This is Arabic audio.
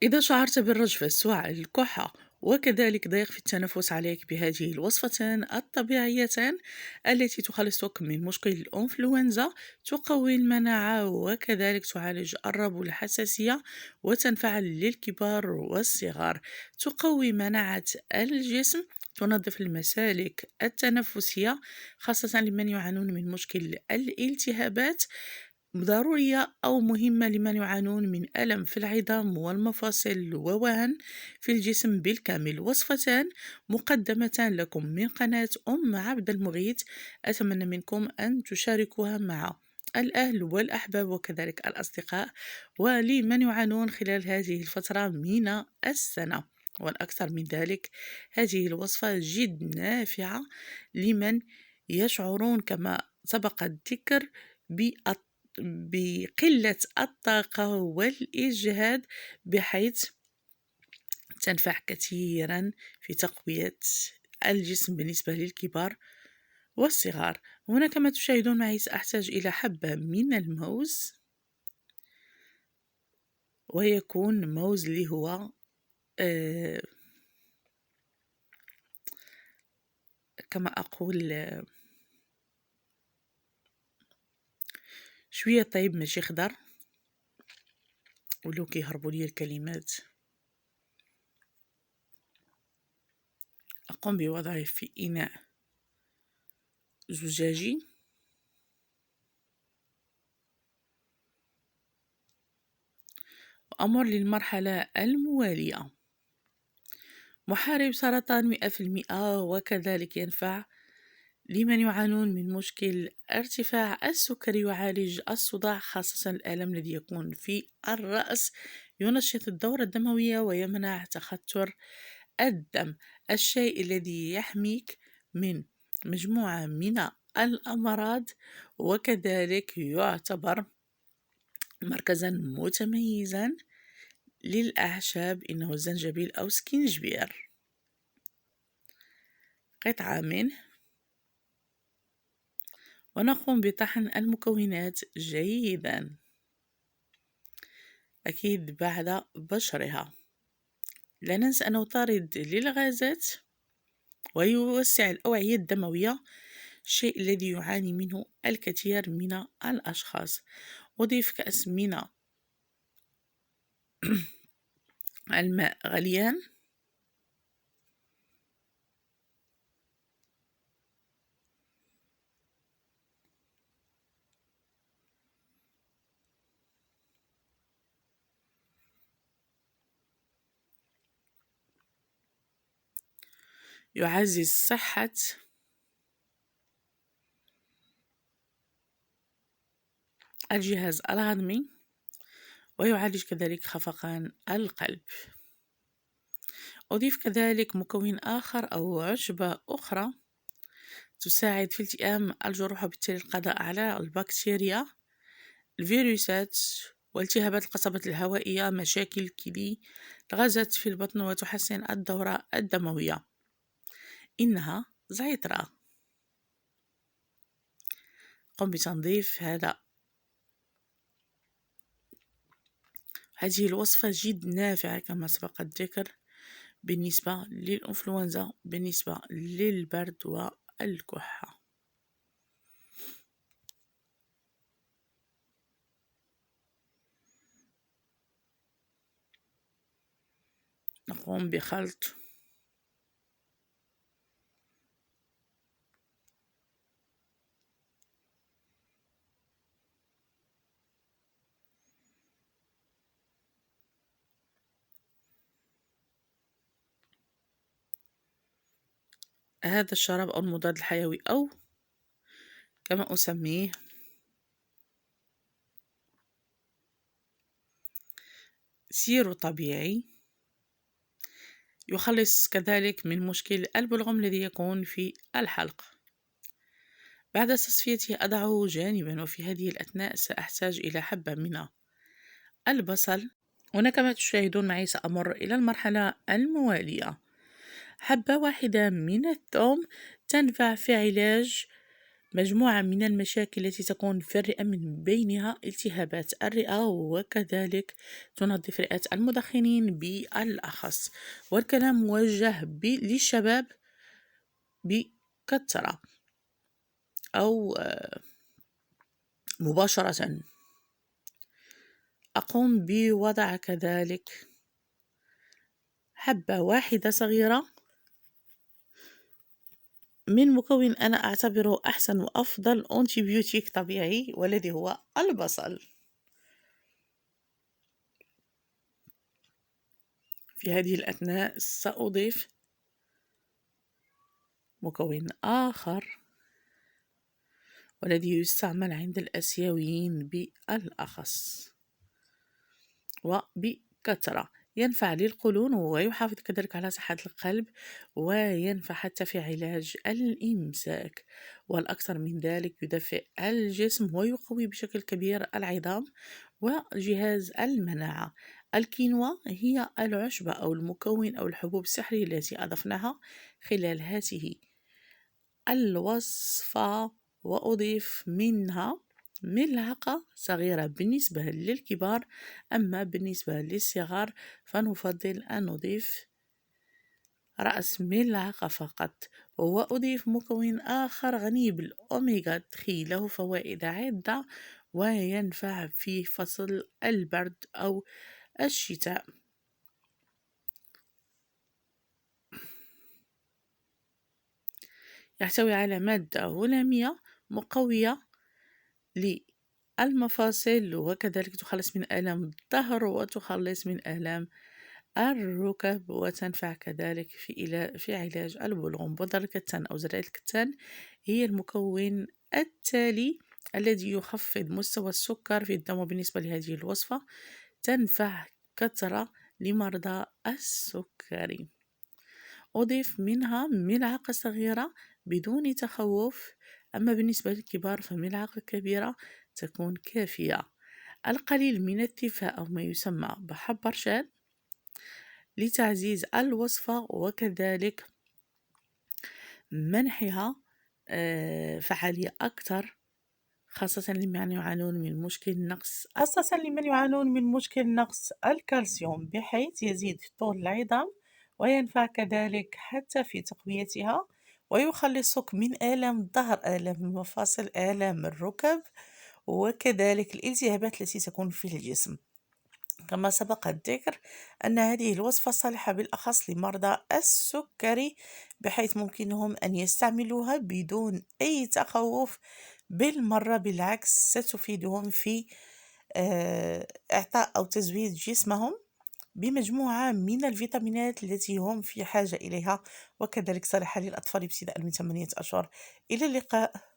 إذا شعرت بالرجفة، السعال، الكحة وكذلك ضيق في التنفس، عليك بهذه الوصفتان الطبيعيتان التي تخلصك من مشكل الإنفلونزا. تقوي المناعة وكذلك تعالج الربو الحساسية، وتنفع للكبار والصغار. تقوي مناعة الجسم، تنظف المسالك التنفسية خاصة لمن يعانون من مشكل الالتهابات. ضرورية أو مهمة لمن يعانون من ألم في العظام والمفاصل ووهن في الجسم بالكامل. وصفتان مقدمتان لكم من قناة عبد المغيث. أتمنى منكم أن تشاركوها مع الأهل والأحباب وكذلك الأصدقاء، ولمن يعانون خلال هذه الفترة من السنة. والأكثر من ذلك، هذه الوصفة جد نافعة لمن يشعرون كما سبق الذكر بقلة الطاقة والإجهاد، بحيث تنفع كثيرا في تقوية الجسم بالنسبة للكبار والصغار. هنا كما تشاهدون معي سأحتاج إلى حبة من الموز، ويكون موز اللي هو كما أقول شوية طيب ماشي خضر، ولو كيهربوا لي الكلمات. أقوم بوضعه في إناء زجاجي، وأمر للمرحلة الموالية. محارب سرطان 100%، وكذلك ينفع لمن يعانون من مشكل ارتفاع السكري، يعالج الصداع خاصة الألم الذي يكون في الرأس. ينشط الدورة الدموية ويمنع تخثر الدم، الشيء الذي يحميك من مجموعة من الأمراض. وكذلك يعتبر مركزا متميزا للأعشاب، إنه الزنجبيل أو سكينجبير. قطعة منه، ونقوم بطحن المكونات جيدا، أكيد بعد بشرها. لا ننسى أنه طارد للغازات ويوسع الأوعية الدموية، الشيء الذي يعاني منه الكثير من الأشخاص. أضيف كأس من الماء غليان، يعزز صحة الجهاز الهضمي، ويعالج كذلك خفقان القلب. أضيف كذلك مكون آخر أو عشبة أخرى تساعد في التئام الجروح، وبالتالي القضاء على البكتيريا، الفيروسات، والتهابات القصبة الهوائية، مشاكل الكلى، الغازات في البطن، وتحسن الدورة الدموية. إنها زعترة. قم بتنظيف هذه الوصفة جد نافعة كما سبق الذكر بالنسبة للإنفلونزا، بالنسبة للبرد والكحة. نقوم بخلط هذا الشراب أو المضاد الحيوي، أو كما أسميه سيرو طبيعي، يخلص كذلك من مشكل البلغم الذي يكون في الحلق. بعد تصفيته أضعه جانبا، وفي هذه الأثناء سأحتاج إلى حبة من البصل. هنا كما تشاهدون معي سأمر إلى المرحلة الموالية. حبة واحدة من الثوم تنفع في علاج مجموعة من المشاكل التي تكون في الرئة من بينها التهابات الرئة، وكذلك تنظف رئة المدخنين بالأخص. والكلام موجه للشباب بكثرة أو مباشرة. أقوم بوضع كذلك حبة واحدة صغيرة من مكون أنا أعتبره أحسن وأفضل أنتيبيوتيك طبيعي، والذي هو البصل. في هذه الأثناء سأضيف مكون آخر والذي يستعمل عند الآسيويين بالأخص وبكثرة. ينفع للقولون ويحافظ كذلك على صحة القلب، وينفع حتى في علاج الإمساك، والأكثر من ذلك يدفئ الجسم ويقوي بشكل كبير العظام وجهاز المناعة. الكينوا هي العشبة أو المكون أو الحبوب السحرية التي أضفناها خلال هذه الوصفة، وأضيف منها ملعقة صغيرة بالنسبة للكبار، أما بالنسبة للصغار فنفضل أن نضيف رأس ملعقة فقط. وأضيف مكون آخر غني بالأوميغا 3 له فوائد عدة وينفع في فصل البرد أو الشتاء. يحتوي على مادة هلامية مقوية للمفاصل، وكذلك تخلص من آلام الظهر وتخلص من آلام الركب، وتنفع كذلك في علاج البلغم. بودرة الكتان أو زرع الكتان هي المكون التالي الذي يخفض مستوى السكر في الدم، وبالنسبة لهذه الوصفة تنفع كثرة لمرضى السكري. أضيف منها ملعقة صغيرة بدون تخوف، أما بالنسبة للكبار فملعقة كبيرة تكون كافية. القليل من التفاء أو ما يسمى بحبرشاد لتعزيز الوصفة، وكذلك منحها فعالية أكثر، خاصة لمن يعانون من مشكل نقص الكالسيوم، بحيث يزيد طول العظام وينفع كذلك حتى في تقويتها، ويخلصك من آلام الظهر، آلام المفاصل، آلام الركب، وكذلك الالتهابات التي تكون في الجسم. كما سبق الذكر أن هذه الوصفة صالحة بالأخص لمرضى السكري، بحيث ممكنهم أن يستعملوها بدون أي تخوف، بالمرة بالعكس ستفيدهم في إعطاء أو تزويد جسمهم بمجموعة من الفيتامينات التي هم في حاجة إليها، وكذلك صالحة للأطفال ابتداء من 8 أشهر. إلى اللقاء.